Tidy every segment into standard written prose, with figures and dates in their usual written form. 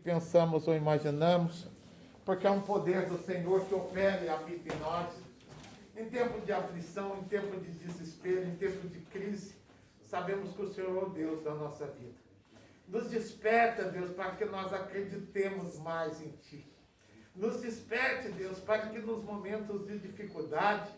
pensamos ou imaginamos, porque é um poder do Senhor que opera e habita em nós. Em tempo de aflição, em tempo de desespero, em tempo de crise, sabemos que o Senhor é o Deus da nossa vida. Nos desperta, Deus, para que nós acreditemos mais em Ti. Nos desperte, Deus, para que nos momentos de dificuldade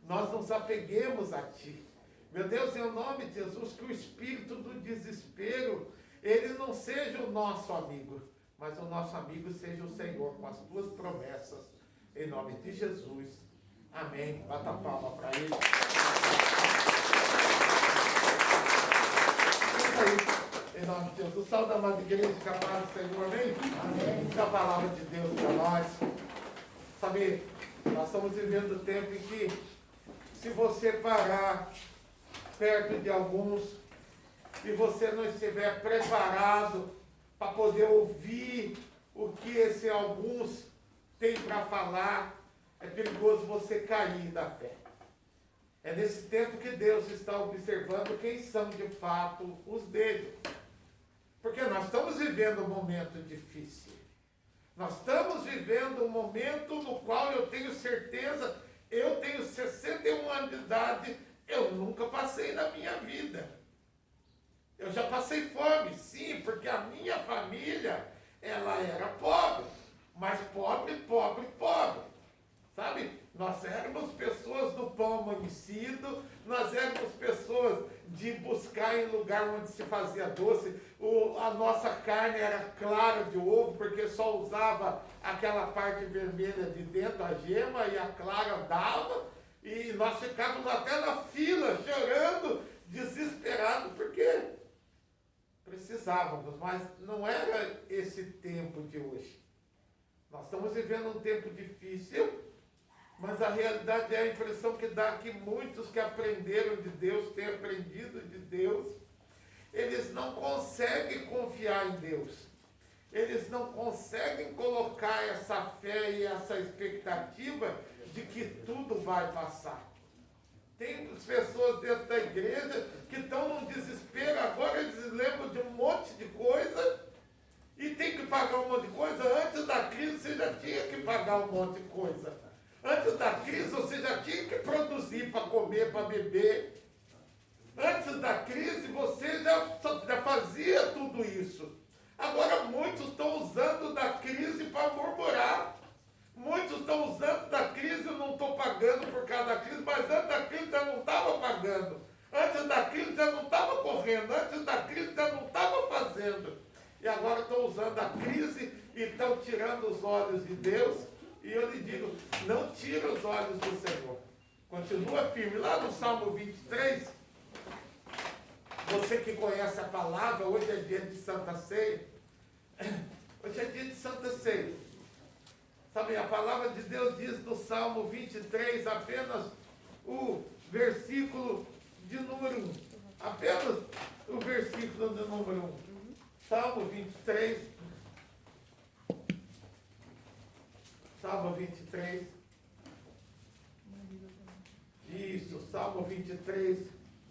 nós nos apeguemos a Ti. Meu Deus, em nome de Jesus, que o espírito do desespero, ele não seja o nosso amigo, mas o nosso amigo seja o Senhor, com as Tuas promessas, em nome de Jesus. Amém. Bata a palma para Ele. Isso aí, em nome de Jesus. Salve a amada igreja, que a paz do Senhor, amém? Amém. Que a palavra de Deus para nós. Sabe, nós estamos vivendo tempo em que, se você parar perto de alguns e você não estiver preparado para poder ouvir o que esse alguns tem para falar, é perigoso você cair da fé. É nesse tempo que Deus está observando quem são de fato os dele. Porque nós estamos vivendo um momento difícil. Nós estamos vivendo um momento no qual eu tenho certeza, eu tenho 61 anos de idade, eu nunca passei na minha vida. Eu já passei fome, sim, porque a minha família, ela era pobre. Mas pobre, pobre, pobre. Sabe? Nós éramos pessoas do pão amanhecido, nós éramos pessoas de buscar em lugar onde se fazia doce. A nossa carne era clara de ovo, porque só usava aquela parte vermelha de dentro, a gema, e a clara dava. E nós ficávamos até na fila, chorando, desesperados, porque precisávamos, mas não era esse tempo de hoje. Nós estamos vivendo um tempo difícil, mas a realidade é a impressão que dá que muitos que aprenderam de Deus, têm aprendido de Deus, eles não conseguem confiar em Deus. Eles não conseguem colocar essa fé e essa expectativa de que tudo vai passar. Tem pessoas dentro da igreja que estão num desespero, agora eles lembram de um monte de coisa e tem que pagar um monte de coisa. Antes da crise você já tinha que pagar um monte de coisa. Antes da crise você já tinha que produzir para comer, para beber. Antes da crise você já fazia tudo isso. Agora muitos estão usando da crise para murmurar. Muitos estão usando da crise, eu não estou pagando por causa da crise, mas antes da crise já não estava pagando. Antes da crise já não estava correndo. Antes da crise já não estava fazendo. E agora estão usando a crise e estão tirando os olhos de Deus. E eu lhe digo, não tira os olhos do Senhor. Continua firme. Lá no Salmo 23, você que conhece a palavra, hoje é dia de Santa Ceia. Hoje é dia de Santa Ceia. Sabe, a palavra de Deus diz no Salmo 23, apenas o versículo de número 1. Apenas o versículo de número 1. Salmo 23. Salmo 23. Isso, Salmo 23,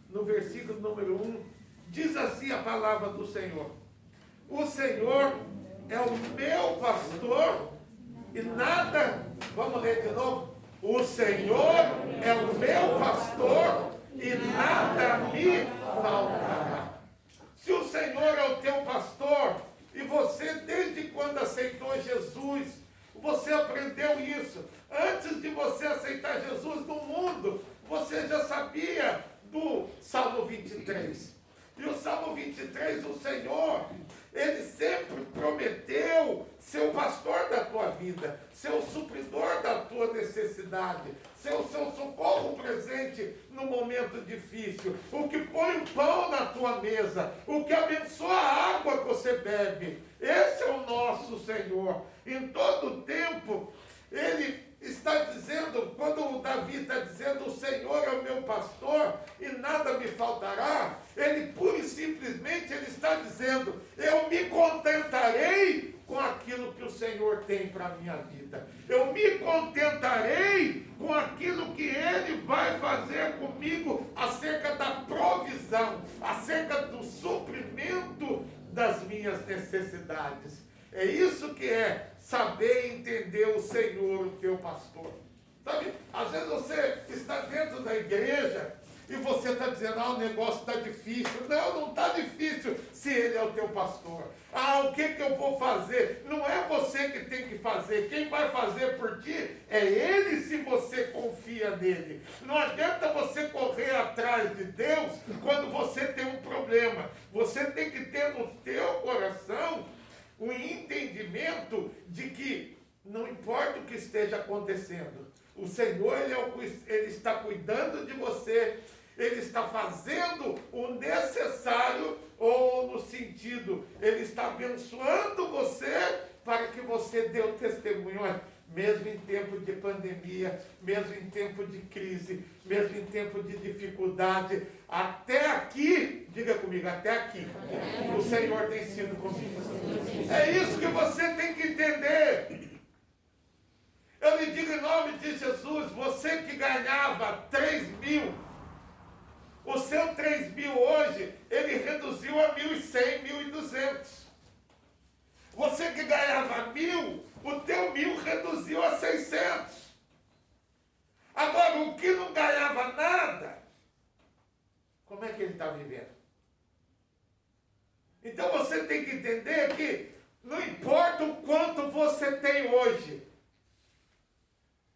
no versículo número 1, diz assim a palavra do Senhor: o Senhor é o meu pastor e nada, vamos ler de novo, o Senhor é o meu pastor e nada me faltará. Se o Senhor é o teu pastor, e você desde quando aceitou Jesus, você aprendeu isso. Antes de você aceitar Jesus no mundo, você já sabia do Salmo 23. E o Salmo 23, o Senhor, Ele sempre prometeu ser o pastor da tua vida, ser o supridor da tua necessidade, ser o seu socorro presente no momento difícil, o que põe o pão na tua mesa, o que abençoa a água que você bebe. Esse é o nosso Senhor. Em todo tempo, Ele está dizendo, quando o Davi está dizendo, o Senhor é o meu pastor e nada me faltará, ele pura e simplesmente ele está dizendo, eu me contentarei com aquilo que o Senhor tem para a minha vida. Eu me contentarei com aquilo que Ele vai fazer comigo acerca da provisão, acerca do suprimento das minhas necessidades. É isso que é saber entender o Senhor, o teu pastor. Sabe, às vezes você está dentro da igreja e você está dizendo, o negócio está difícil. Não está difícil se ele é o teu pastor. O que eu vou fazer? Não é você que tem que fazer. Quem vai fazer por ti é ele, se você confia nele. Não adianta você correr atrás de Deus quando você tem um problema. Você tem que ter no teu coração o entendimento de que não importa o que esteja acontecendo, o Senhor, ele está cuidando de você, Ele está fazendo o necessário, ou no sentido, Ele está abençoando você para que você dê o testemunho, mesmo em tempo de pandemia, mesmo em tempo de crise, mesmo em tempo de dificuldade, até aqui, diga comigo, até aqui, o Senhor tem sido comigo. É isso que você tem que entender. Eu lhe digo em nome de Jesus, você que ganhava 3.000, o seu 3.000 hoje, ele reduziu a 1.100, 1.200. Você que ganhava 1.000, o teu 1.000 reduziu a 600. Agora, o que não ganhava nada, como é que ele está vivendo? Então você tem que entender que não importa o quanto você tem hoje,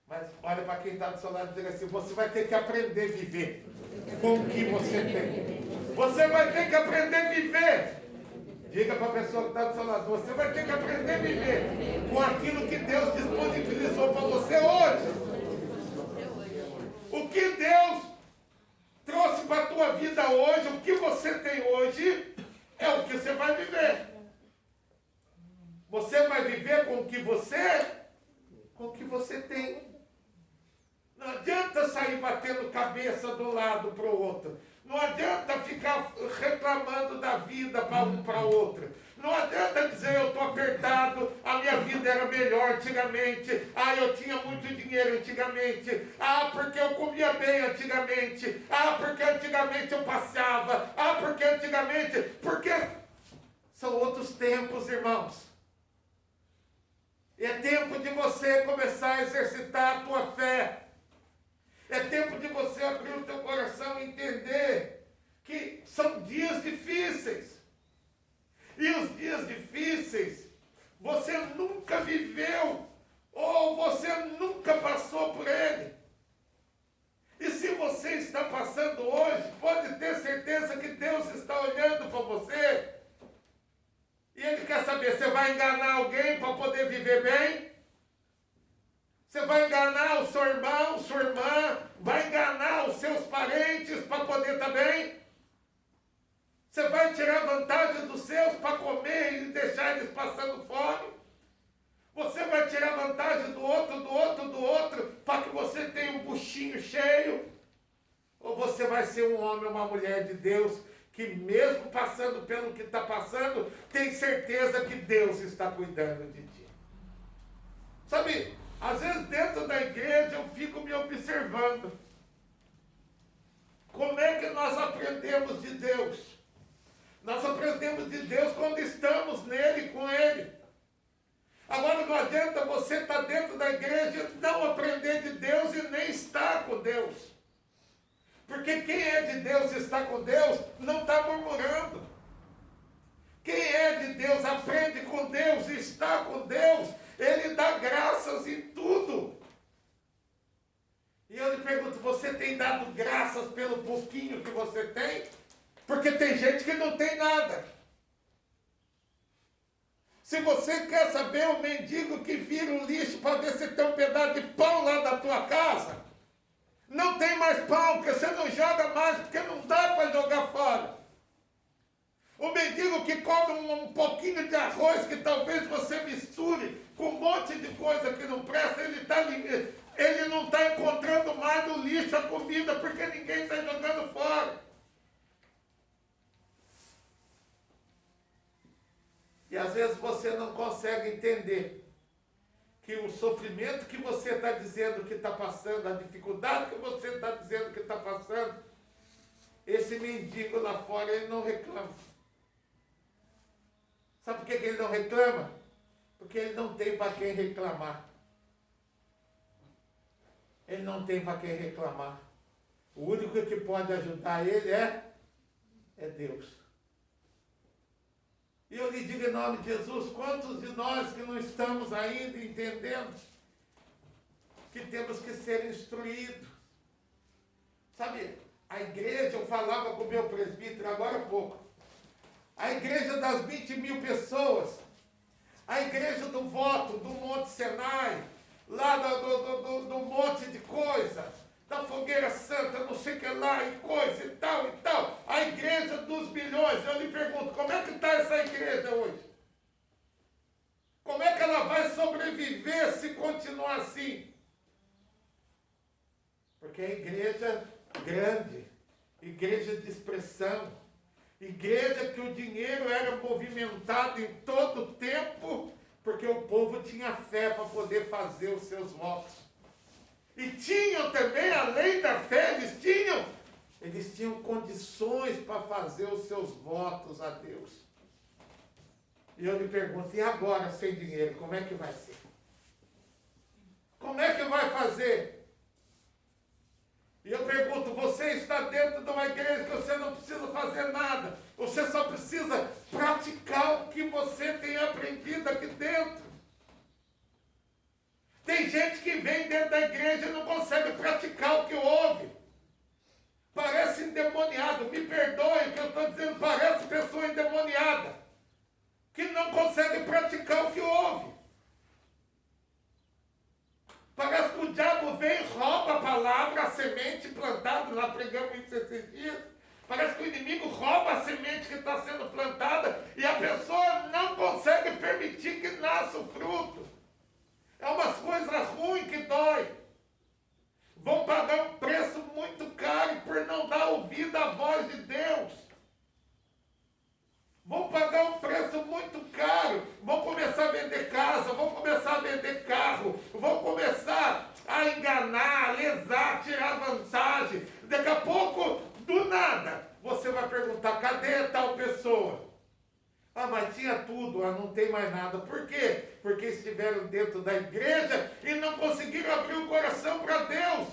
mas olha para quem está do seu lado e diga assim, você vai ter que aprender a viver com o que você tem. Você vai ter que aprender a viver. Diga para a pessoa que está do seu lado, você vai ter que aprender a viver com aquilo que Deus disponibilizou para você hoje. O que Deus trouxe para a tua vida hoje, o que você tem hoje, é o que você vai viver. Você vai viver com o que você tem. Não adianta sair batendo cabeça de um lado para o outro. Não adianta ficar reclamando da vida para um para outro. Não adianta dizer, eu estou apertado, a minha vida era melhor antigamente. Eu tinha muito dinheiro antigamente. Porque eu comia bem antigamente. Porque antigamente eu passeava. Porque antigamente... Porque são outros tempos, irmãos. E é tempo de você começar a exercitar a tua fé. É tempo de você abrir o teu coração e entender que são dias difíceis. E os dias difíceis, você nunca viveu, ou você nunca passou por ele. E se você está passando hoje, pode ter certeza que Deus está olhando para você. E Ele quer saber, você vai enganar alguém para poder viver bem? Você vai enganar o seu irmão, sua irmã, vai enganar os seus parentes para poder estar bem? Você vai tirar vantagem dos seus para comer e deixar eles passando fome? Você vai tirar vantagem do outro, para que você tenha um buchinho cheio? Ou você vai ser um homem ou uma mulher de Deus que mesmo passando pelo que está passando, tem certeza que Deus está cuidando de ti? Sabe, às vezes dentro da igreja eu fico me observando. Como é que nós aprendemos de Deus? Nós aprendemos de Deus quando estamos nele, com ele. Agora não adianta você estar dentro da igreja e não aprender de Deus e nem estar com Deus. Porque quem é de Deus e está com Deus, não está murmurando. Quem é de Deus, aprende com Deus e está com Deus, ele dá graças em tudo. E eu lhe pergunto, você tem dado graças pelo pouquinho que você tem? Porque tem gente que não tem nada. Se você quer saber o mendigo que vira o lixo para ver se tem um pedaço de pão lá da tua casa, não tem mais pão, porque você não joga mais, porque não dá para jogar fora. O mendigo que come um pouquinho de arroz que talvez você misture com um monte de coisa que não presta, ele não está encontrando mais no lixo a comida, porque ninguém está jogando fora. E às vezes você não consegue entender que o sofrimento que você está dizendo que está passando, a dificuldade que você está dizendo que está passando, esse mendigo lá fora, ele não reclama. Sabe por que ele não reclama? Porque ele não tem para quem reclamar. Ele não tem para quem reclamar. O único que pode ajudar ele é Deus. E eu lhe digo em nome de Jesus, quantos de nós que não estamos ainda entendendo que temos que ser instruídos? Sabe, a igreja, eu falava com o meu presbítero agora há pouco, a igreja das 20.000 pessoas, a igreja do voto, do Monte Sinai, lá do monte de coisa, da fogueira santa, não sei o que lá, e coisa e tal, a igreja dos bilhões. Eu lhe pergunto, como é que está essa igreja hoje? Como é que ela vai sobreviver se continuar assim? Porque é igreja grande, igreja de expressão, igreja que o dinheiro era movimentado em todo o tempo, porque o povo tinha fé para poder fazer os seus votos. E tinham também, além da fé, eles tinham condições para fazer os seus votos a Deus. E eu lhe pergunto, e agora sem dinheiro, como é que vai ser? Como é que vai fazer? E eu pergunto, você está dentro de uma igreja que você não precisa fazer nada. Você só precisa praticar o que você tem aprendido aqui dentro. Tem gente que vem dentro da igreja e não consegue praticar o que ouve. Parece endemoniado. Me perdoe o que eu estou dizendo, parece pessoa endemoniada. Que não consegue praticar o que ouve. Parece que o diabo vem e rouba a palavra, a semente plantada, nós pregamos isso esses dias. Parece que o inimigo rouba a semente que está sendo plantada e a pessoa não consegue permitir que nasça o fruto. É umas coisas ruins que dói. Vão pagar um preço muito caro por não dar ouvido à voz de Deus. Vão pagar um preço muito caro. Vão começar a vender casa, vão começar a vender carro, vão começar a enganar, a lesar, tirar vantagem. Daqui a pouco, do nada, você vai perguntar, cadê tal pessoa? Ah, mas tinha tudo, não tem mais nada. Por quê? Porque estiveram dentro da igreja e não conseguiram abrir o coração para Deus.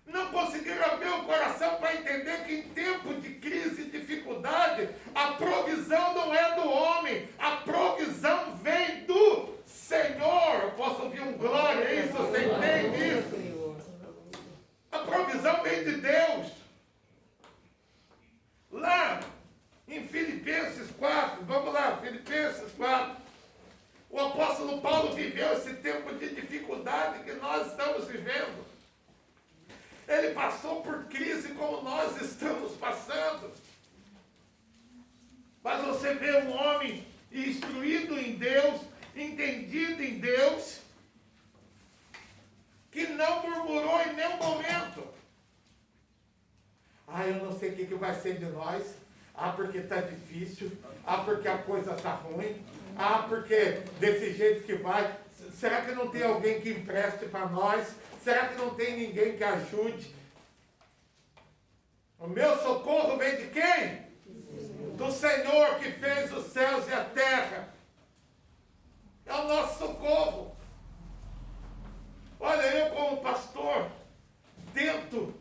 Não conseguiram abrir o coração para entender que em tempo de crise e dificuldade, a provisão não é do homem, a provisão vem do Senhor. Eu posso ouvir um glória a isso, você entende isso? A provisão vem de Deus. Lá em Filipenses 4, vamos lá, Filipenses 4. O apóstolo Paulo viveu esse tempo de dificuldade que nós estamos vivendo. Ele passou por crise como nós estamos passando. Mas você vê um homem instruído em Deus, entendido em Deus, que não murmurou em nenhum momento. Eu não sei o que vai ser de nós. Porque está difícil. Porque a coisa está ruim. Porque desse jeito que vai. Será que não tem alguém que empreste para nós? Será que não tem ninguém que ajude? O meu socorro vem de quem? Do Senhor que fez os céus e a terra. É o nosso socorro. Olha, eu como pastor, dentro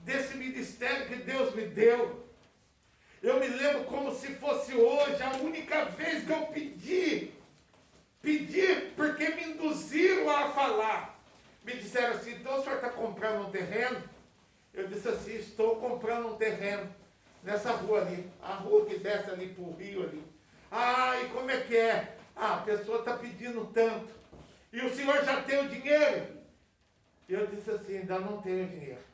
desse ministério que Deus me deu, eu me lembro como se fosse hoje a única vez que eu pedi porque me induziram a falar. Me disseram assim, então o senhor está comprando um terreno? Eu disse assim, estou comprando um terreno nessa rua ali, a rua que desce ali para o rio ali. E como é que é? A pessoa está pedindo tanto. E o senhor já tem o dinheiro? Eu disse assim, ainda não tenho dinheiro.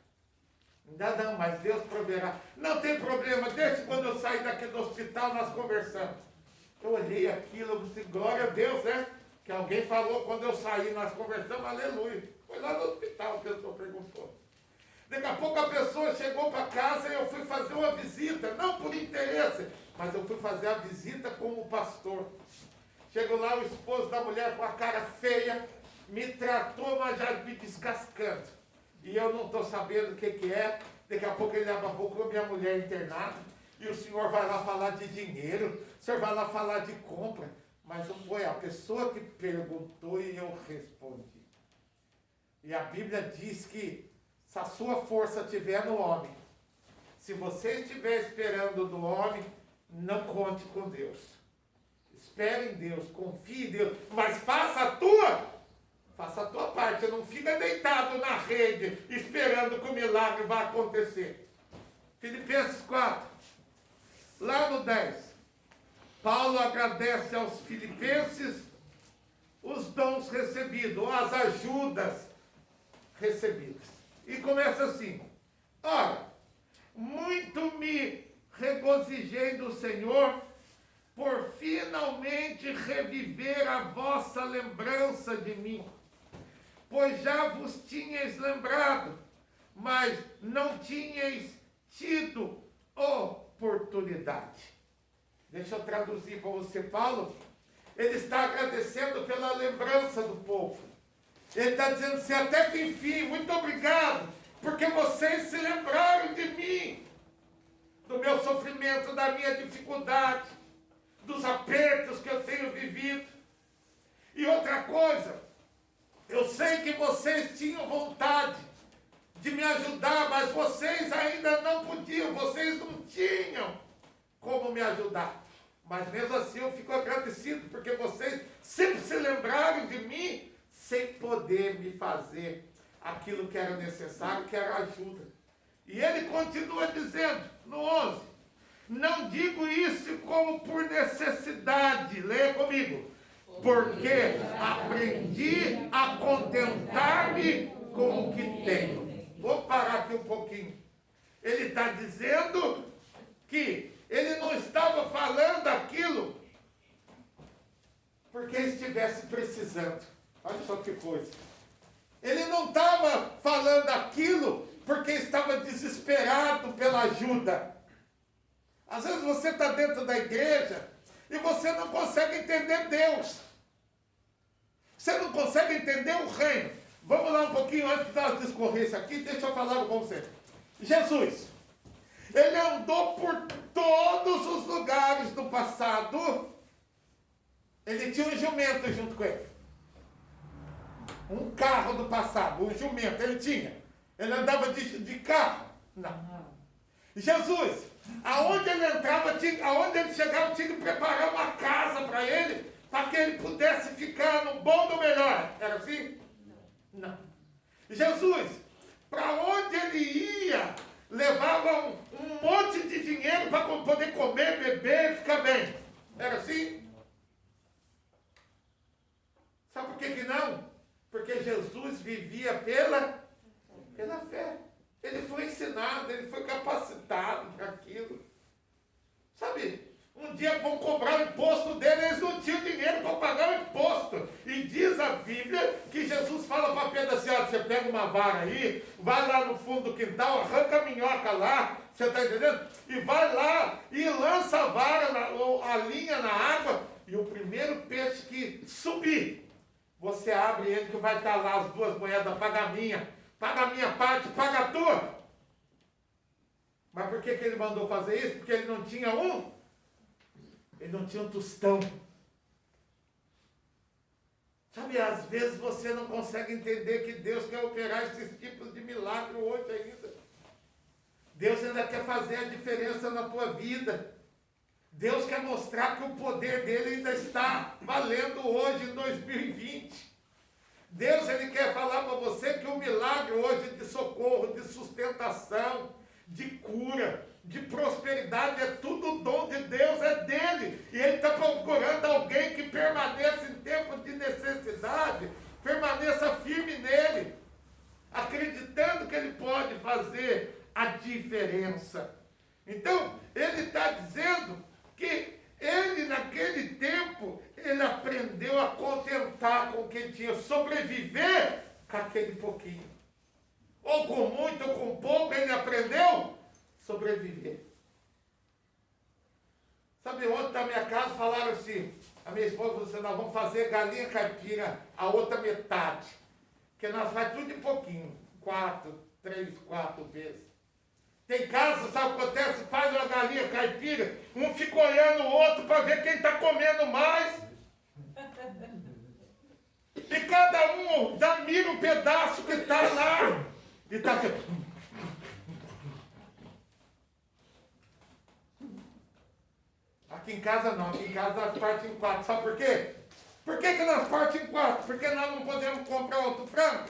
Ainda não, mas Deus proverá. Não tem problema, deixa quando eu sair daqui do hospital nós conversamos. Eu olhei aquilo, eu disse, glória a Deus, né? Que alguém falou quando eu saí, nós conversamos, aleluia. Foi lá no hospital, a pessoa perguntou. Daqui a pouco a pessoa chegou para casa e eu fui fazer uma visita, não por interesse, mas eu fui fazer a visita como pastor. Chegou lá o esposo da mulher com a cara feia, me tratou, mas já me descascando. E eu não estou sabendo o que é. Daqui a pouco ele abre a boca com a minha mulher internada. E o senhor vai lá falar de dinheiro, o senhor vai lá falar de compra. Mas não foi a pessoa que perguntou e eu respondi. E a Bíblia diz que se a sua força estiver no homem, se você estiver esperando do homem, não conte com Deus. Espere em Deus, confie em Deus, mas faça a tua parte. Não fica deitado na rede esperando que o milagre vai acontecer. Filipenses 4, lá no 10, Paulo agradece aos filipenses os dons recebidos, ou as ajudas recebidas. E começa assim: ora, muito me regozijei do Senhor por finalmente reviver a vossa lembrança de mim, pois já vos tinhais lembrado, mas não tinhais tido oportunidade. Deixa eu traduzir para você. Paulo, ele está agradecendo pela lembrança do povo. Ele está dizendo assim: até que enfim, muito obrigado, porque vocês se lembraram de mim, do meu sofrimento, da minha dificuldade, dos apertos que eu tenho vivido. E outra coisa, eu sei que vocês tinham vontade de me ajudar, mas vocês ainda não podiam, vocês não tinham como me ajudar. Mas mesmo assim eu fico agradecido, porque vocês sempre se lembraram de mim, sem poder me fazer aquilo que era necessário, que era ajuda. E ele continua dizendo, no 11, não digo isso como por necessidade, leia comigo, porque aprendi a contentar-me com o que tenho. Vou parar aqui um pouquinho. Ele está dizendo que ele não estava falando aquilo porque estivesse precisando. Olha só que coisa. Ele não estava falando aquilo porque estava desesperado pela ajuda. Às vezes você está dentro da igreja e você não consegue entender Deus. Você não consegue entender o reino. Vamos lá um pouquinho antes de nós discorrer isso aqui, deixa eu falar com você. Jesus, ele andou por todos os lugares do passado. Ele tinha um jumento junto com ele. Um carro do passado, um jumento, ele tinha. Ele andava de carro. Não. Jesus, aonde ele entrava, aonde ele chegava, tinha que preparar uma casa para ele, para que ele pudesse ficar no bom do melhor. Era assim? Não. Jesus, para onde ele ia, levava um monte de dinheiro para poder comer, beber e ficar bem. Era assim? Sabe por que não? Porque Jesus vivia pela fé. Ele foi ensinado, ele foi capacitado para aquilo. Sabe, um dia vão cobrar o imposto dele, eles não tinham dinheiro para pagar o imposto. E diz a Bíblia que Jesus fala para Pedro assim: ó, você pega uma vara aí, vai lá no fundo do quintal, arranca a minhoca lá, você está entendendo? E vai lá e lança a vara, ou a linha na água, e o primeiro peixe que subir, você abre ele que vai estar lá as duas moedas, paga a minha parte, paga a tua. Mas por que ele mandou fazer isso? Porque ele não tinha um tostão. Sabe, às vezes você não consegue entender que Deus quer operar esses tipos de milagre hoje ainda. Deus ainda quer fazer a diferença na tua vida. Deus quer mostrar que o poder dele ainda está valendo hoje, em 2020. Deus, ele quer falar para você que o milagre hoje de socorro, de sustentação, de cura, de prosperidade, é tudo dom de Deus, é dele. E ele está procurando alguém que permaneça em tempos de necessidade, permaneça firme nele, acreditando que ele pode fazer a diferença. Então, ele está dizendo que ele, naquele tempo, ele aprendeu a contentar com o que ele tinha, sobreviver com aquele pouquinho. Ou com muito ou com pouco, ele aprendeu a sobreviver. Sabe, ontem na minha casa falaram assim, a minha esposa falou assim: nós vamos fazer galinha caipira a outra metade. Porque nós faz tudo de pouquinho, 3, 4 vezes. Tem casa, sabe o que acontece? Faz uma galinha caipira, um fica olhando o outro para ver quem está comendo mais. E cada um já mira um pedaço que está lá. E está assim. Aqui em casa não, aqui em casa nós partimos em 4. Sabe por quê? Por que nós partimos em 4? Porque nós não podemos comprar outro frango.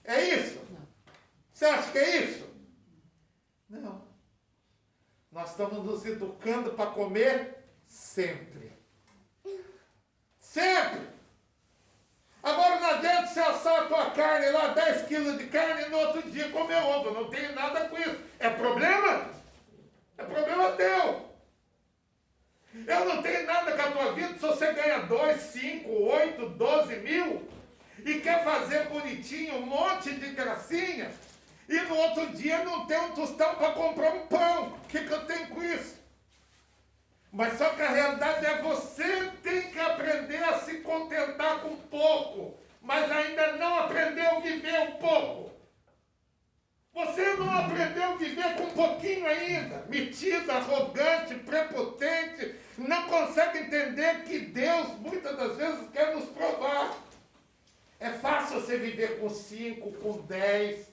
É isso? Você acha que é isso? Não. Nós estamos nos educando para comer sempre. Sempre. Agora não adianta você assar a tua carne lá, 10 quilos de carne, e no outro dia comer outra. Não tem nada com isso. É problema? É problema teu. Eu não tenho nada com a tua vida se você ganha 2, 5, 8, 12 mil e quer fazer bonitinho um monte de gracinha e no outro dia não tem um tostão para comprar um pão. O que eu tenho com isso? Mas só que a realidade é você tem que aprender a se contentar com pouco, mas ainda não aprendeu a viver um pouco. Você não aprendeu a viver com um pouquinho ainda, metido, arrogante, prepotente, não consegue entender que Deus muitas das vezes quer nos provar. É fácil você viver com 5, com 10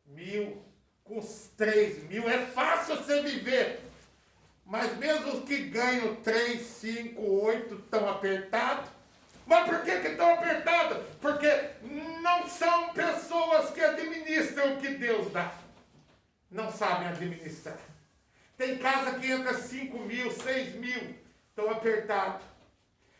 mil, com 3 mil, é fácil você viver. Mas mesmo os que ganham 3, 5, 8 estão apertados. Mas por que estão apertados? Porque não são pessoas que administram o que Deus dá. Não sabem administrar. Tem casa que entra 5 mil, 6 mil, estão apertados.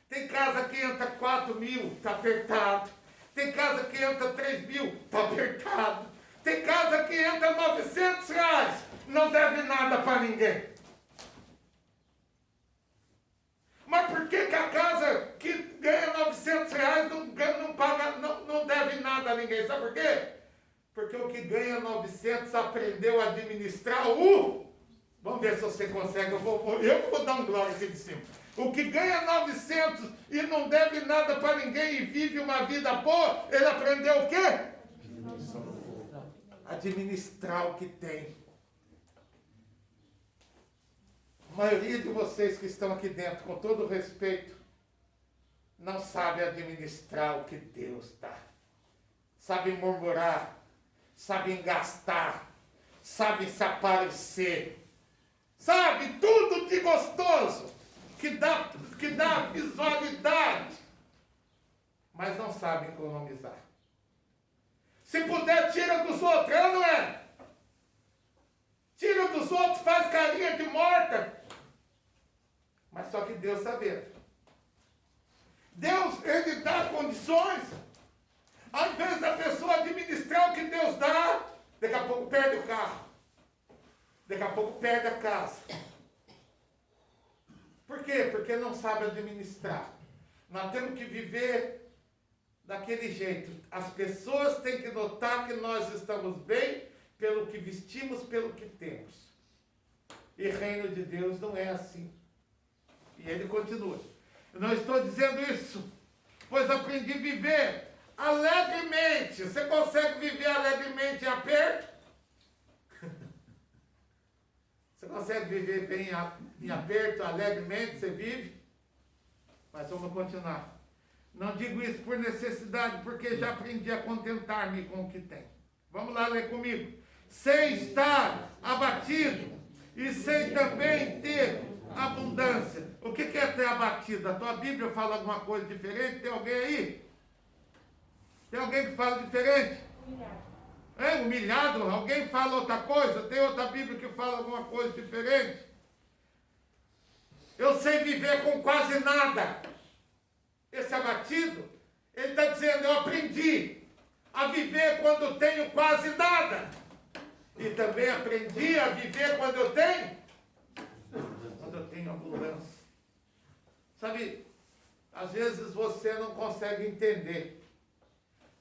Tem casa que entra 4 mil, está apertado. Tem casa que entra 3 mil, está apertado. Tem casa que entra 900 reais, não deve nada para ninguém. Mas por que a casa que ganha 900 reais não paga, não deve nada a ninguém? Sabe por quê? Porque o que ganha 900 aprendeu a administrar o... Vamos ver se você consegue, eu vou dar um glória aqui de cima. O que ganha 900 e não deve nada para ninguém e vive uma vida boa, ele aprendeu o quê? Administrar o que tem. A maioria de vocês que estão aqui dentro, com todo respeito, não sabe administrar o que Deus dá. Sabem murmurar, sabem gastar, sabem se aparecer. Sabe, tudo de gostoso, que dá visualidade, mas não sabem economizar. Se puder, tira dos outros, é ou não é? Tira dos outros, faz carinha de morta. Mas só que Deus está vendo. Deus, Ele dá condições. Ao invés da pessoa administrar o que Deus dá, daqui a pouco perde o carro. Daqui a pouco perde a casa. Por quê? Porque não sabe administrar. Nós temos que viver daquele jeito. As pessoas têm que notar que nós estamos bem pelo que vestimos, pelo que temos. E reino de Deus não é assim. E ele continua. Eu não estou dizendo isso, pois aprendi a viver alegremente. Você consegue viver alegremente em aperto? Você consegue viver bem em aperto, alegremente, você vive? Mas vamos continuar. Não digo isso por necessidade, porque já aprendi a contentar-me com o que tem. Vamos lá ler comigo. Sei estar abatido e sei também ter abundância. O que é ter abatido? A tua Bíblia fala alguma coisa diferente? Tem alguém aí? Tem alguém que fala diferente? Humilhado. É, humilhado? Alguém fala outra coisa? Tem outra Bíblia que fala alguma coisa diferente? Eu sei viver com quase nada. Esse abatido, ele está dizendo, eu aprendi a viver quando tenho quase nada. E também aprendi a viver quando eu tenho abundância. Sabe, às vezes você não consegue entender.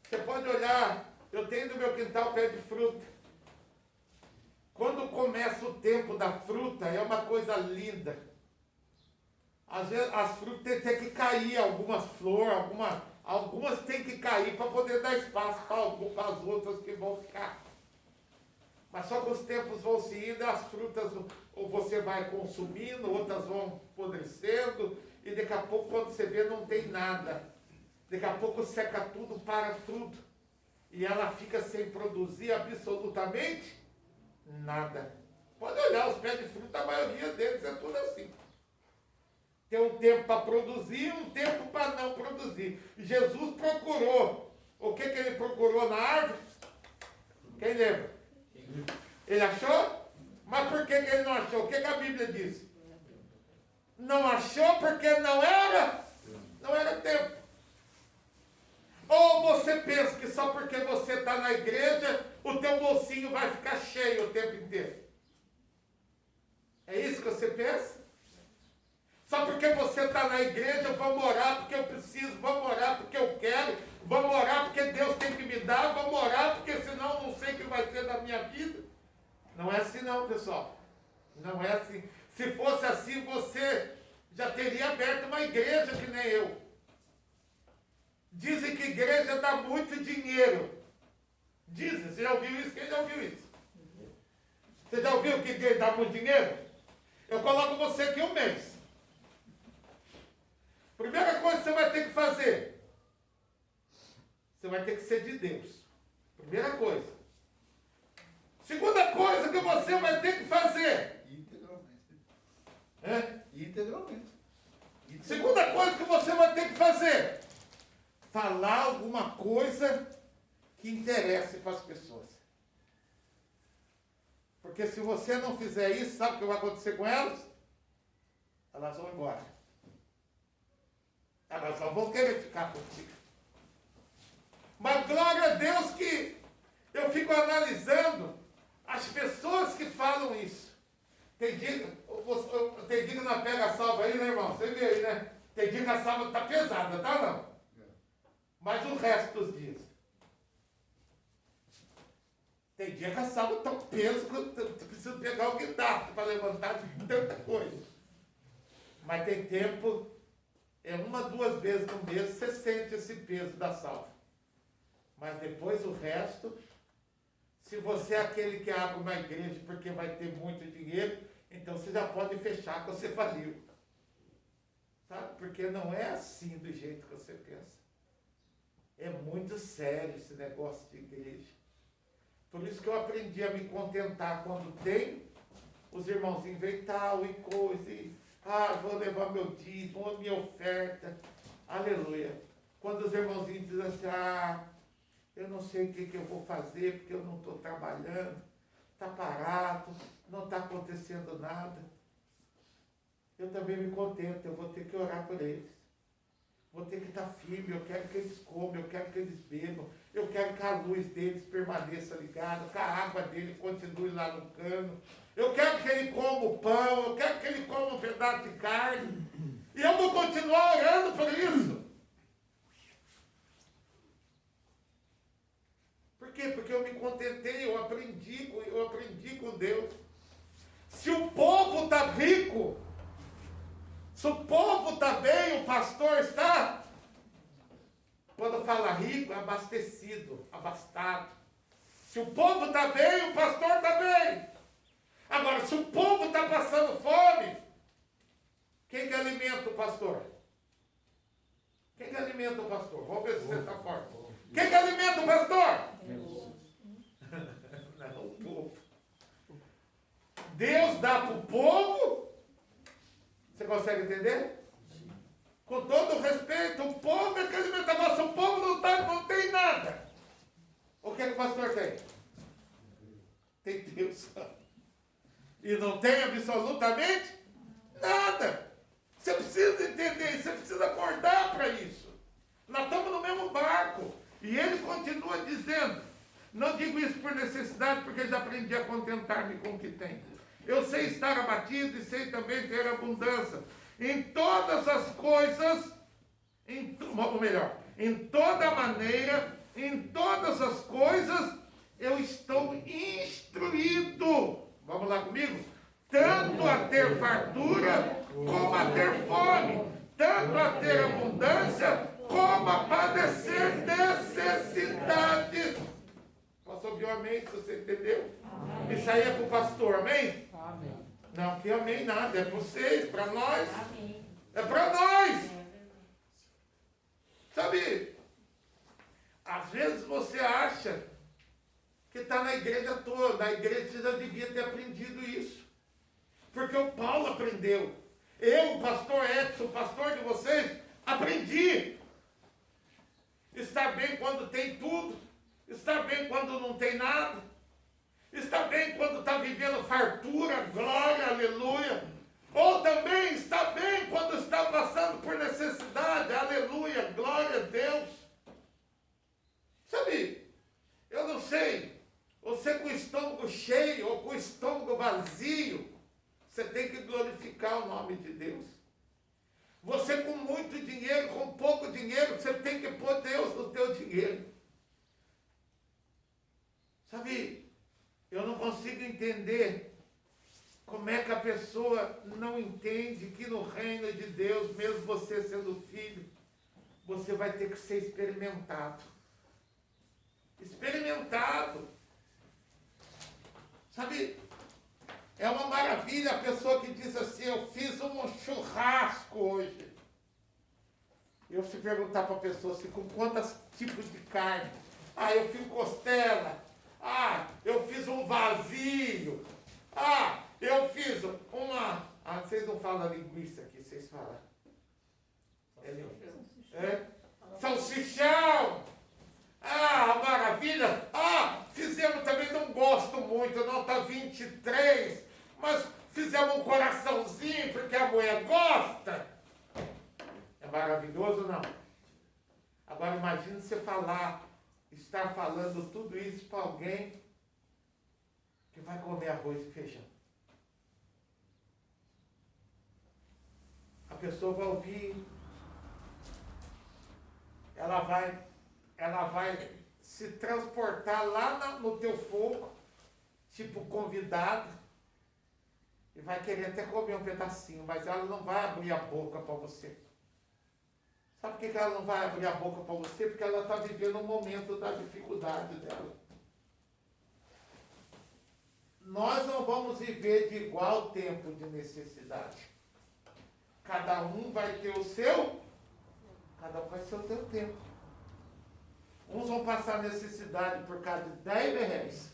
Você pode olhar, eu tenho no meu quintal pé de fruta. Quando começa o tempo da fruta, é uma coisa linda. Às vezes as frutas têm que cair, algumas flores, algumas têm que cair para poder dar espaço para as outras que vão ficar. Mas só que os tempos vão se indo, as frutas ou você vai consumindo, outras vão apodrecendo, e daqui a pouco, quando você vê, não tem nada. Daqui a pouco seca tudo, para tudo. E ela fica sem produzir absolutamente nada. Pode olhar os pés de fruta, a maioria deles é tudo assim. Tem um tempo para produzir e um tempo para não produzir. Jesus procurou. O que ele procurou na árvore? Quem lembra? Ele achou? Mas por que ele não achou? O que a Bíblia diz? Não achou porque não era tempo. Ou você pensa que só porque você está na igreja, o teu bolsinho vai ficar cheio o tempo inteiro. É isso que você pensa? Só porque você está na igreja, vamos orar porque eu preciso, vamos orar porque eu quero, vamos orar porque Deus tem que me dar, vamos orar porque senão não sei o que vai ser da minha vida. Não é assim não, pessoal. Não é assim. Se fosse assim, você já teria aberto uma igreja que nem eu. Dizem que igreja dá muito dinheiro. Dizem, você já ouviu isso? Quem já ouviu isso? Você já ouviu que igreja dá muito dinheiro? Eu coloco você aqui um mês. Primeira coisa que você vai ter que fazer. Você vai ter que ser de Deus. Primeira coisa. Segunda coisa que você vai ter que fazer. Integralmente. É? Integralmente. Segunda coisa que você vai ter que fazer. Falar alguma coisa que interesse para as pessoas. Porque se você não fizer isso, sabe o que vai acontecer com elas? Elas vão embora. Elas só vão querer ficar contigo. Mas glória a Deus que eu fico analisando as pessoas que falam isso. Tem dia que não pega a salva aí, né, irmão? Você vê aí, né? Tem dia que a salva está pesada, tá não? Mas o resto dos dias. Tem dia que a salva está peso que eu preciso pegar o guindaste para levantar de tanta coisa. Mas tem tempo, uma, duas vezes no mês, você sente esse peso da salva. Mas depois o resto, se você é aquele que abre uma igreja porque vai ter muito dinheiro, então você já pode fechar que você faliu. Sabe? Porque não é assim do jeito que você pensa. É muito sério esse negócio de igreja. Por isso que eu aprendi a me contentar quando tem os irmãozinhos vêm tal e coisa, e vou levar meu dízimo, minha oferta. Aleluia. Quando os irmãozinhos dizem assim, eu não sei o que eu vou fazer, porque eu não estou trabalhando, está parado, não está acontecendo nada. Eu também me contento, eu vou ter que orar por eles. Vou ter que estar firme, eu quero que eles comam, eu quero que eles bebam, eu quero que a luz deles permaneça ligada, que a água dele continue lá no cano. Eu quero que ele coma o pão, eu quero que ele coma um pedaço de carne. E eu vou continuar orando por isso. Por quê? Porque eu me contentei, eu aprendi com Deus. Se o povo está rico, se o povo está bem, o pastor está. Quando fala rico, é abastecido, abastado. Se o povo está bem, o pastor está bem. Agora, se o povo está passando fome, quem que alimenta o pastor? Quem que alimenta o pastor? Vamos ver se você está forte. Quem que alimenta o pastor? Deus. Não, o povo. Deus dá para o povo. Você consegue entender? Com todo o respeito, o povo é que alimenta. Agora, se o povo não tem nada, o que o pastor tem? Tem Deus. E não tem absolutamente nada. Você precisa entender, você precisa acordar para isso. Nós estamos no mesmo barco. E ele continua dizendo, não digo isso por necessidade, porque já aprendi a contentar-me com o que tenho. Eu sei estar abatido e sei também ter abundância. Em todas as coisas, ou melhor, em toda maneira, em todas as coisas, eu estou instruído. Vamos lá comigo? Tanto a ter fartura, como a ter fome. Tanto a ter abundância, como a padecer necessidades. Posso ouvir um amém, se você entendeu? Amém. Isso aí é para o pastor, amém? Amém. Não, que amém nada, é para vocês, para nós. Amém. É para nós. Sabe, às vezes você acha que está na igreja toda, na igreja você já devia ter aprendido isso. Porque o Paulo aprendeu. Eu, o pastor Edson, o pastor de vocês, aprendi. Estar bem quando tem tudo. Estar bem quando não tem nada. Estar bem quando está vivendo fartura, glória, aleluia. Ou também estar bem quando está passando por necessidade, aleluia, glória a Deus. Sabe, eu não sei, você com o estômago cheio ou com o estômago vazio, você tem que glorificar o nome de Deus. Você com muito dinheiro, com pouco dinheiro, você tem que pôr Deus no teu dinheiro. Sabe, eu não consigo entender como é que a pessoa não entende que no reino de Deus, mesmo você sendo filho, você vai ter que ser experimentado. Experimentado. Sabe, é uma maravilha a pessoa que diz assim, eu fiz um churrasco hoje. Eu se perguntar para a pessoa assim, com quantos tipos de carne? Ah, eu fiz costela. Ah, eu fiz um vazio. Ah, eu fiz uma... Ah, vocês não falam linguiça aqui, vocês falam. Salsichão. Ah, maravilha. Ah, fizemos também, não gosto muito, não, tá 23. Mas fizemos um coraçãozinho, porque a mulher gosta. É maravilhoso, não? Agora imagine você estar falando tudo isso para alguém que vai comer arroz e feijão. A pessoa vai ouvir, ela vai se transportar lá no teu fogo, tipo convidado, e vai querer até comer um pedacinho, mas ela não vai abrir a boca para você. Sabe por que ela não vai abrir a boca para você? Porque ela está vivendo um momento da dificuldade dela. Nós não vamos viver de igual tempo de necessidade. Cada um vai ter o seu, cada um vai ter o seu tempo. Uns vão passar necessidade por causa de 10 reais.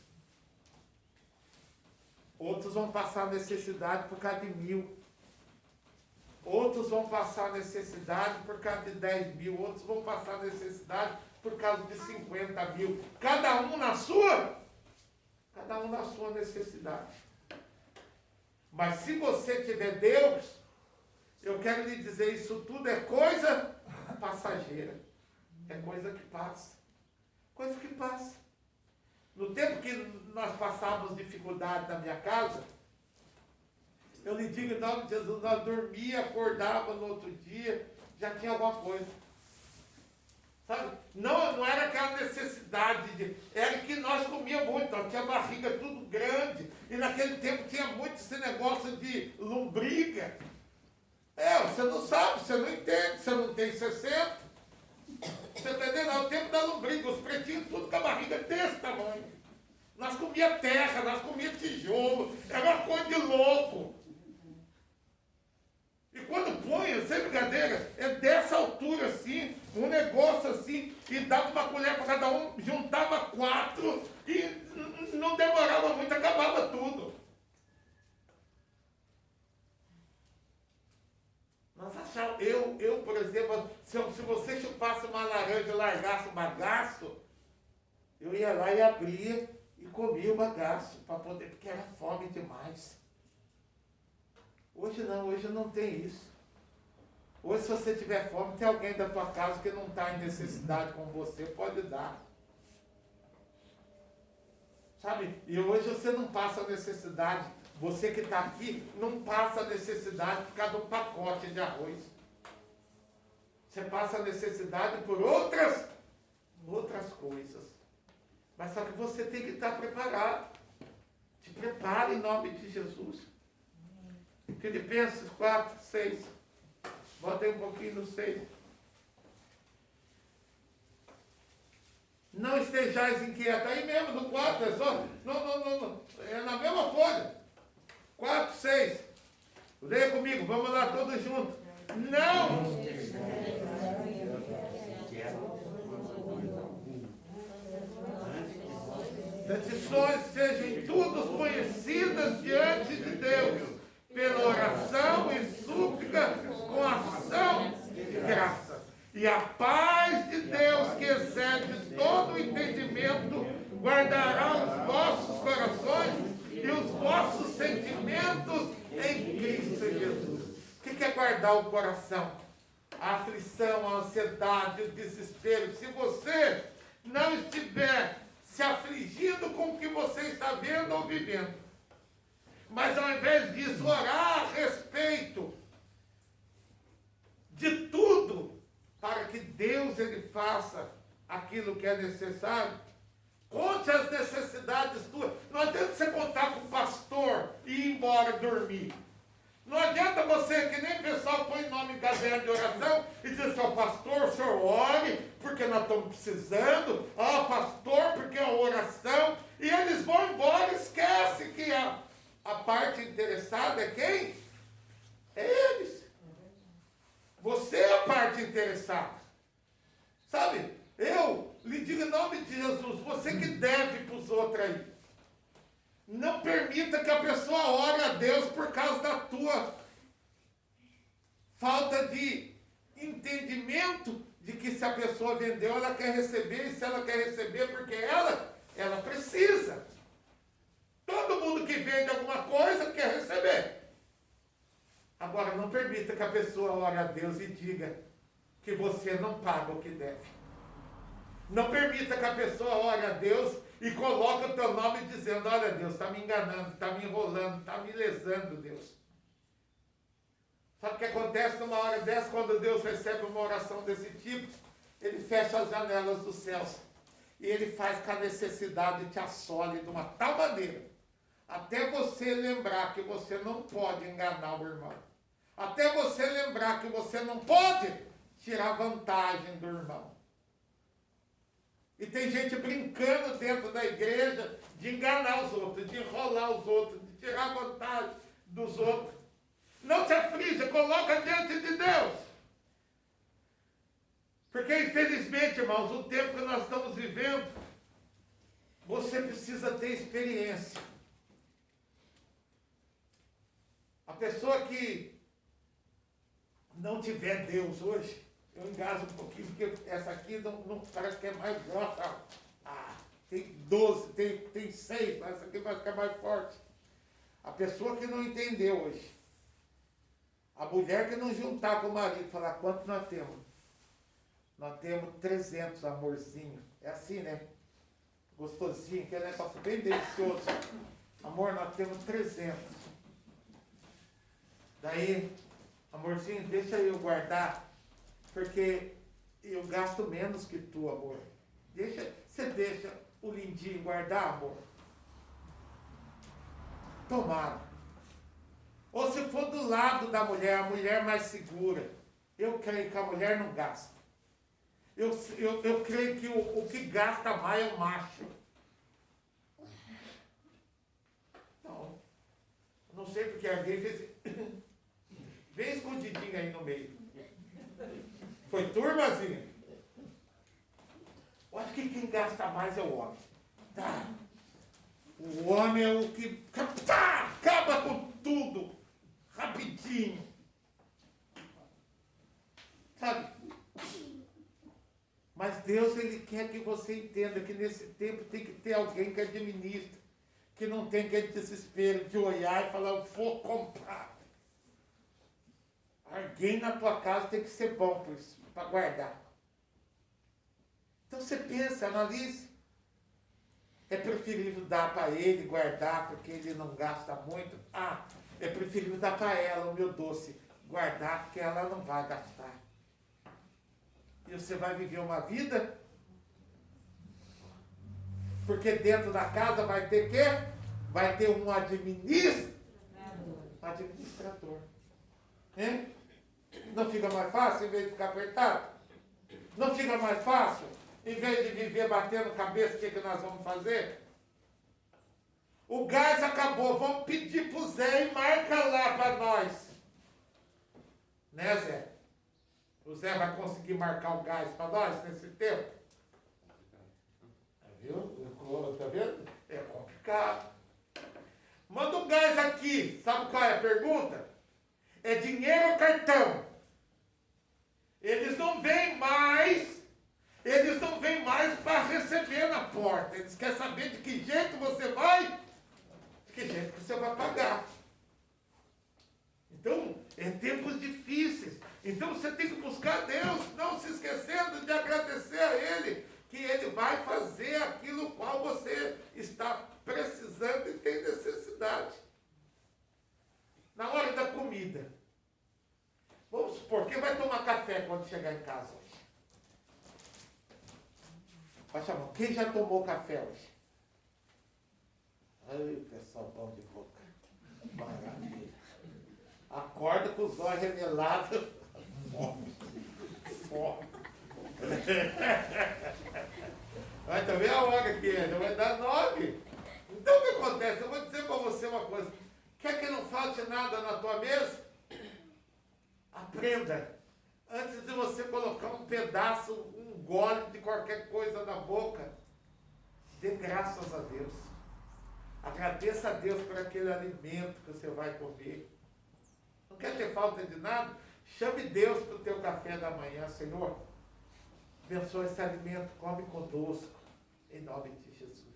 Outros vão passar necessidade por causa de 1.000. Outros vão passar necessidade por causa de 10 mil. Outros vão passar necessidade por causa de 50 mil. Cada um na sua necessidade. Mas se você tiver Deus, eu quero lhe dizer, isso tudo é coisa passageira. É coisa que passa. Coisa que passa. No tempo que nós passávamos dificuldade na minha casa, eu lhe digo em nome de Jesus, nós dormíamos, acordávamos no outro dia, já tinha alguma coisa. Sabe? Não era aquela necessidade, era que nós comíamos muito, nós tinha barriga tudo grande, e naquele tempo tinha muito esse negócio de lombriga. Você não sabe, você não entende, você não tem 60. Você está entendendo? É o tempo da lombriga, os pretinhos tudo com a barriga desse tamanho. Nós comíamos terra, nós comíamos tijolo, era uma coisa de louco. E quando põe, sem brincadeira, é dessa altura assim, um negócio assim, e dava uma colher para cada um, juntava 4 e não demorava muito, acabava tudo. Nós achávamos, eu, por exemplo, se você chupasse uma laranja e largasse o bagaço, eu ia lá e abria e comia o bagaço, para poder, porque era fome demais. Hoje não tem isso. Hoje, se você tiver fome, tem alguém da tua casa que não está em necessidade com você, pode dar. Sabe? E hoje você não passa necessidade. Você que está aqui, não passa necessidade por causa de um pacote de arroz. Você passa necessidade por outras coisas. Mas só que você tem que estar preparado. Te prepare em nome de Jesus. Filipenses 4, 6. Bota aí um pouquinho no 6. Não estejais inquietos. Aí mesmo no 4, é só. Não. É na mesma folha. 4, 6. Leia comigo, vamos lá todos juntos. Não petições sejam em tudo conhecidas diante de Deus, pela oração e súplica com ação de graça. E a paz de Deus, que excede todo o entendimento, guardará os vossos corações e os vossos sentimentos em Cristo Jesus. O que é guardar o coração? A aflição, a ansiedade, o desespero. Se você não estiver se afligindo com o que você está vendo ou vivendo, mas ao invés disso orar a respeito de tudo, para que Deus ele faça aquilo que é necessário, conte as necessidades tuas. Não adianta você contar com o pastor e ir embora dormir. Não adianta você, que nem o pessoal põe nome em caderno de oração e diz assim, ó pastor, o senhor ore, porque nós estamos precisando, ó pastor, porque é uma oração, e eles vão embora e esquece que a parte interessada é quem? É eles. Você é a parte interessada. Sabe, eu lhe digo em nome de Jesus, você que deve para os outros aí. Não permita que a pessoa ore a Deus por causa da tua falta de entendimento de que se a pessoa vendeu, ela quer receber, e se ela quer receber porque ela precisa. Todo mundo que vende alguma coisa quer receber. Agora, não permita que a pessoa ore a Deus e diga que você não paga o que deve. Não permita que a pessoa ore a Deus e coloque o teu nome dizendo, olha Deus, está me enganando, está me enrolando, está me lesando, Deus. Sabe o que acontece numa hora dessa, quando Deus recebe uma oração desse tipo? Ele fecha as janelas dos céus. E ele faz que a necessidade te assole de uma tal maneira, até você lembrar que você não pode enganar o irmão. Até você lembrar que você não pode tirar vantagem do irmão. E tem gente brincando dentro da igreja de enganar os outros, de enrolar os outros, de tirar vantagem dos outros. Não se aflige, coloca diante de Deus. Porque, infelizmente, irmãos, o tempo que nós estamos vivendo, você precisa ter experiência. A pessoa que não tiver Deus hoje, eu engaso um pouquinho, porque essa aqui não parece que é mais grossa. Tem 12, tem 6, mas essa aqui parece que é mais forte. A pessoa que não entendeu hoje. A mulher que não juntar com o marido, falar quanto nós temos. Nós temos 300, amorzinho. É assim, né? Gostosinho, que é um negócio bem delicioso. Amor, nós temos 300. Daí, amorzinho, deixa eu guardar, porque eu gasto menos que tu, amor. Você deixa o lindinho guardar, amor? Tomara. Ou se for do lado da mulher, a mulher mais segura, eu creio que a mulher não gasta. Eu creio que o que gasta mais é o macho. Não sei porque alguém fez... Vem escondidinho aí no meio. Foi turmazinha? Eu acho que quem gasta mais é o homem. Tá? O homem é o que acaba com tudo. Rapidinho. Sabe? Mas Deus, Ele quer que você entenda que nesse tempo tem que ter alguém que administra. Que não tem aquele desespero de olhar e falar, eu vou comprar. Alguém na tua casa tem que ser bom por isso, para guardar. Então você pensa, analise. É preferível dar para ele, guardar, porque ele não gasta muito. É preferível dar para ela o meu doce, guardar, porque ela não vai gastar. E você vai viver uma vida, porque dentro da casa vai ter quê? Vai ter um administrador. Hein? Não fica mais fácil em vez de ficar apertado? Não fica mais fácil? Em vez de viver batendo cabeça, o que nós vamos fazer? O gás acabou, vamos pedir para o Zé e marca lá para nós. Né, Zé? O Zé vai conseguir marcar o gás para nós nesse tempo? Viu? Tá vendo? sabe qual é a pergunta? É dinheiro ou cartão? Eles não vêm mais para receber na porta. Eles querem saber de que jeito você vai, de que jeito que você vai pagar. Então, é tempos difíceis. Então você tem que buscar Deus, não se esquecendo de agradecer a Ele, que Ele vai fazer aquilo qual você está precisando e tem necessidade. Na hora da comida, vamos supor, quem vai tomar café quando chegar em casa hoje? Baixa a mão, quem já tomou café hoje? Ai, pessoal bom de boca. Maravilha. Acorda com os olhos remelados. Fome. Vai também a hora que é, vai dar 9. Então o que acontece? Eu vou dizer para você uma coisa. Quer que não falte nada na tua mesa? Aprenda. Antes de você colocar um pedaço, um gole de qualquer coisa na boca, dê graças a Deus. Agradeça a Deus por aquele alimento que você vai comer. Não quer ter falta de nada? Chame Deus para o teu café da manhã, Senhor. Abençoa esse alimento, come conosco, em nome de Jesus.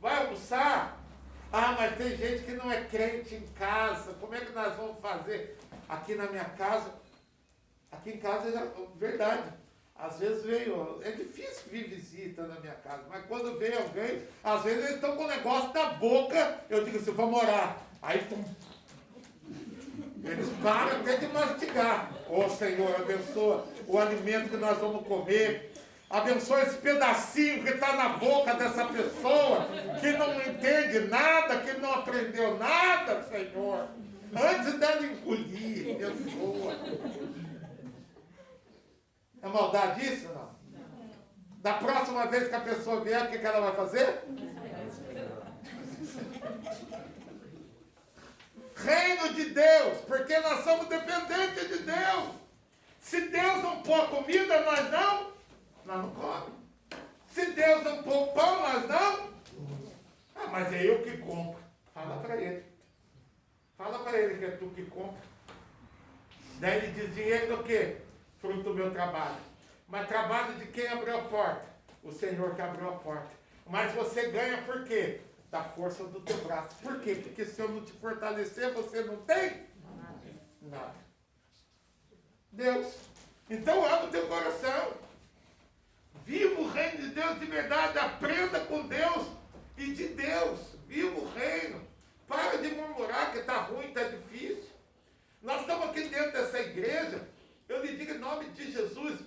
Vai almoçar? Ah, mas tem gente que não é crente em casa. Como é que nós vamos fazer? Aqui na minha casa, aqui em casa, verdade. Às vezes veio, é difícil vir visita na minha casa, mas quando vem alguém, às vezes eles estão com o negócio na boca, eu digo assim, vamos orar. Aí eles param até de mastigar. Ô Senhor, abençoa o alimento que nós vamos comer. Abençoa esse pedacinho que está na boca dessa pessoa, que não entende nada, que não aprendeu nada, Senhor. Antes dela engolir, abençoa. É maldade isso, não? Da próxima vez que a pessoa vier, o que ela vai fazer? Reino de Deus, porque nós somos dependentes de Deus. Se Deus não pôr comida, nós não comemos. Se Deus não pôr pão, nós não. Ah, mas é eu que compro. Fala para ele. Fala para ele que é tu que compra. Daí ele diz, dinheiro do quê? Fruto do meu trabalho. Mas trabalho de quem abriu a porta? O Senhor que abriu a porta. Mas você ganha por quê? Da força do teu braço. Por quê? Porque se eu não te fortalecer, você não tem nada. Deus. Então abre o teu coração. Viva o reino de Deus de verdade. Aprenda com Deus e de Deus. Viva o reino. Para de murmurar que está ruim, está difícil. Nós estamos aqui dentro dessa igreja. Eu lhe digo em nome de Jesus.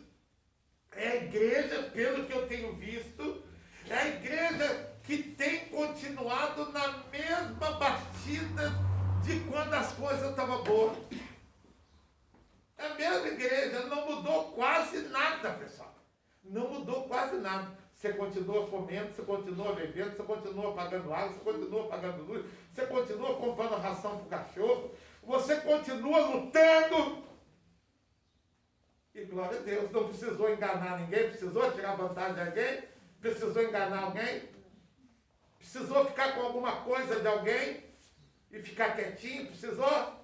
É a igreja, pelo que eu tenho visto, é a igreja que tem continuado na mesma batida de quando as coisas estavam boas. É a mesma igreja, não mudou quase nada, pessoal. Não mudou quase nada. Você continua comendo, você continua bebendo, você continua pagando água, você continua pagando luz, você continua comprando ração para o cachorro, você continua lutando. E glória a Deus, não precisou enganar ninguém, precisou tirar vantagem de alguém, precisou enganar alguém, precisou ficar com alguma coisa de alguém e ficar quietinho, precisou?